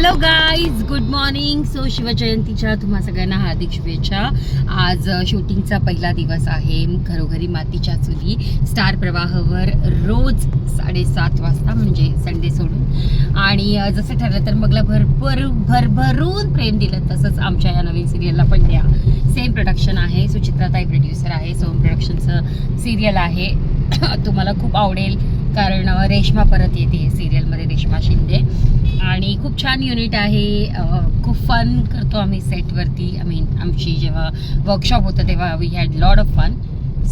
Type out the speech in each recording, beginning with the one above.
Hello guys, good morning. So शिवजयंतीच्या तुम्हा सगळ्यांना हार्दिक शुभेच्छा. आज शूटिंगचा पहिला दिवस आहे. घरोघरी मातीच्या चुली स्टार प्रवाहवर रोज 7:30 वाजता, म्हणजे संडे सोडून. आणि जसं ठरलं तर मगला भरभरून प्रेम दिलं, तसंच आमच्या या नवीन सिरियलला पण द्या. सेम प्रोडक्शन आहे, सुचित्राताई प्रोड्युसर आहे. सोम प्रोडक्शनचं सिरियल आहे. तुम्हाला खूप आवडेल, कारण रेश्मा परत येते सिरियलमध्ये, रेश्मा शिंदे. आणि खूप छान युनिट आहे. खूप फन करतो आम्ही सेटवरती. आमची जेव्हा वर्कशॉप होतं तेव्हा we had lot of fun.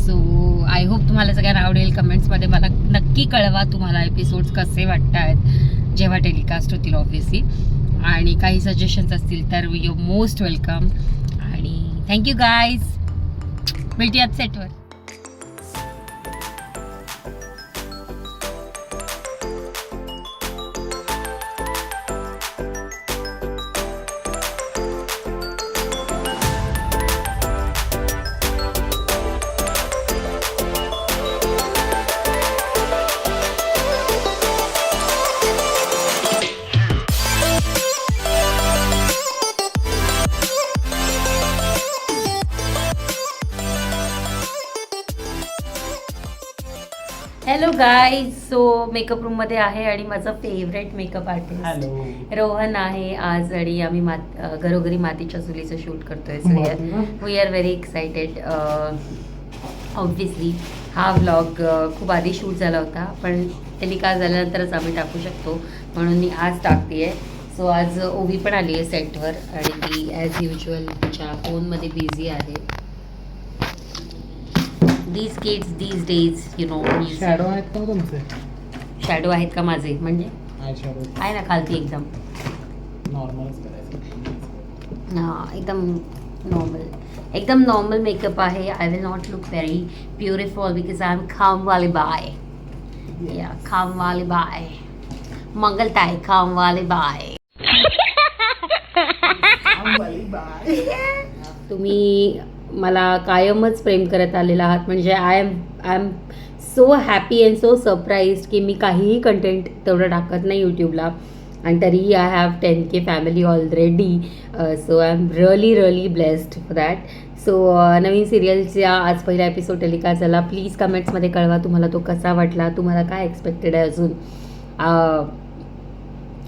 So I hope तुम्हाला सगळ्यांना आवडेल. कमेंट्समध्ये मला नक्की कळवा तुम्हाला एपिसोड्स कसे वाटत आहेत जेव्हा टेलिकास्ट होतील ऑब्व्हियसली. आणि काही सजेशन्स असतील तर यू मोस्ट वेलकम. आणि थँक्यू गाईज. भेटूयात सेटवर. Hello guys. सो मेकअप रूममध्ये आहे आणि माझा फेवरेट मेकअप आर्टिस्ट रोहन आहे आज. आणि आम्ही घरोघरी मातीच्या चुलीचं शूट करतोय. So we are very excited. Obviously हा व्लॉग खूप आधी शूट झाला होता, पण टेलिकास्ट झाल्यानंतरच आम्ही टाकू शकतो, म्हणून मी आज टाकते आहे. सो आज ओवी पण आली आहे सेटवर आणि ती ॲज युजल तिच्या फोनमध्ये बिझी आहे. These kids these days, you know. Shadow आहेत का तुमचे? शॅडो आहेत का माझे? म्हणजे आहे ना खालती एकदम. नॉर्मलच करायचं. हां, एकदम नॉर्मल मेकअप आहे. I will not look very beautiful because I am खामवाली बाय. या खामवाली बाय, मंगलताई खामवाली बाय. तुम्ही मला कायमच प्रेम करत आलेला आहात, म्हणजे I am so happy and so surprised की मी काहीही कंटेंट तेवढं टाकत नाही यूट्यूबला, आणि तरीही I have 10K family already. So I am really blessed for that. So नवीन सिरियलचा आज पहिला एपिसोड टेलिकास्ट झाला. प्लीज कमेंट्समध्ये कळवा तुम्हाला तो कसा वाटला, तुम्हाला काय एक्सपेक्टेड आहे अजून.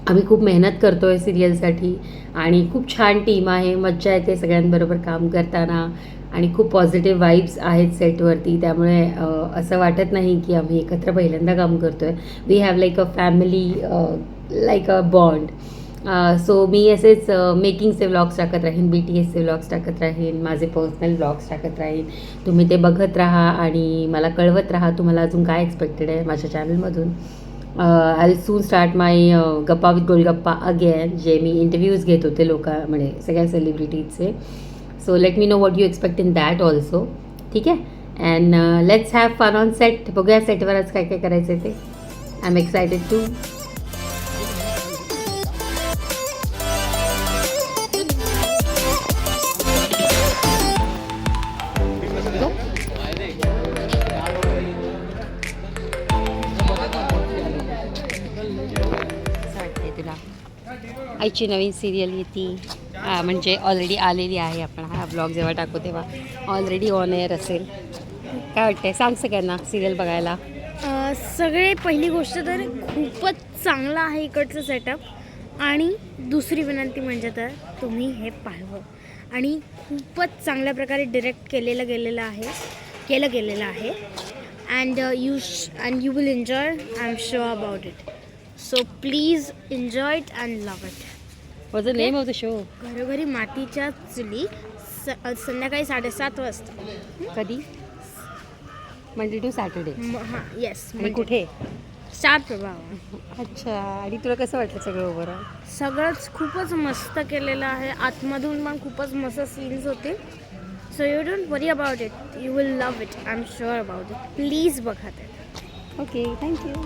आम्ही खूप मेहनत करतो आहे सिरियलसाठी आणि खूप छान टीम आहे. मज्जा येते सगळ्यांबरोबर काम करताना आणि खूप पॉझिटिव्ह वाईब्स आहेत सेटवरती. त्यामुळे असं वाटत नाही की आम्ही एकत्र पहिल्यांदा काम करतो आहे. We have like a family, like a bond. So मी असेच मेकिंगचे व्लॉग्स टाकत राहीन, BTSचे व्लॉग्स टाकत राहीन, माझे पर्सनल व्लॉग्स टाकत राहीन. तुम्ही ते बघत राहा आणि मला कळवत राहा तुम्हाला अजून काय एक्सपेक्टेड आहे माझ्या चॅनलमधून. आय विल सून स्टार्ट माय गप्पा विथ गोलगप्पा अगेन, जे मी इंटरव्ह्यूज घेत होते म्हणजे सगळ्या सेलिब्रिटीजचे. So let me know what you expect in that also. ठीक आहे. And let's have fun on set. बघूया सेटवर आज काय काय करायचं आहे ते. I am excited too. आईची नवीन सिरियल येते, म्हणजे ऑलरेडी आलेली आहे. आपण हा ब्लॉग जेव्हा टाकू तेव्हा ऑलरेडी ऑन एअर असेल. काय वाटतंय सांग सगळ्यांना सिरियल बघायला. सगळे पहिली गोष्ट तर खूपच चांगला आहे इकडचं सेटअप, आणि दुसरी विनंती म्हणजे तर तुम्ही हे पाहावं. आणि खूपच चांगल्या प्रकारे डिरेक्ट केलेलं गेलेलं आहे. And you will enjoy. I am sure about it. So please enjoy it and love it. Was the name of the show? घरोघरी मातीच्या चुली, संध्याकाळी 7:30 वाजता. कधी? Monday to Saturday. हां, येस. आणि कुठे? स्टार प्रवाह. अच्छा. आणि तुला कसं वाटलं सगळं ओव्हरऑल? सगळंच खूपच मस्त केलेलं आहे. आतमधून पण खूपच मस्त सीन्स होते. So you don't worry about it. You will love it. I am sure about it. Please बघा ते. Okay, thank you.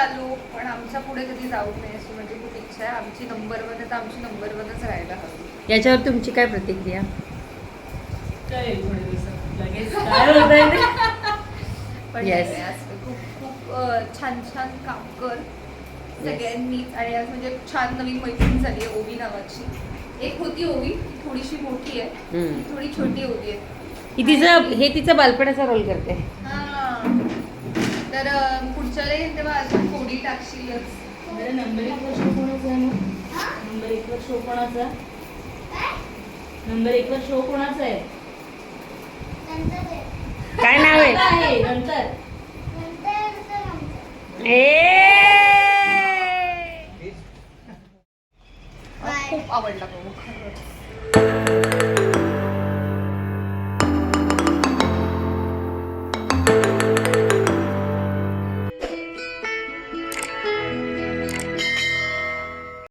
आलो पण आमच्या पुढे कधी जाऊ नये अशी माझी खूप इच्छा आहे. आमची नंबर वन तर आमची नंबर वनच राहायला हवी. याच्यावर तुमची काय प्रतिक्रिया? काय थोडे दिवसात लगेच काय होतंय ते? पण Yes. नाही, असं खूप खूप छान छान काम कर सगळ्यांनीच. आणि आज म्हणजे छान नवीन मैत्रीण झाली आहे ओवी नावाची. एक होती ओवी, ती थोडीशी मोठी आहे, हम्म. ती थोडी छोटी ओवी आहे. ही तिचा बालपणाचा रोल करते. हां. तर पुढच्या वेळेस तेव्हा अजून थोडी टाकशीलच. बरं, नंबर 1 वर शो कोणाचा आहे मग? नंबर 1 वर शो कोणाचा? नंबर 1 वर शो कोणाचा आहे? काय नाव आहे? आहे नंतर. खूप आवडला तो खरंच.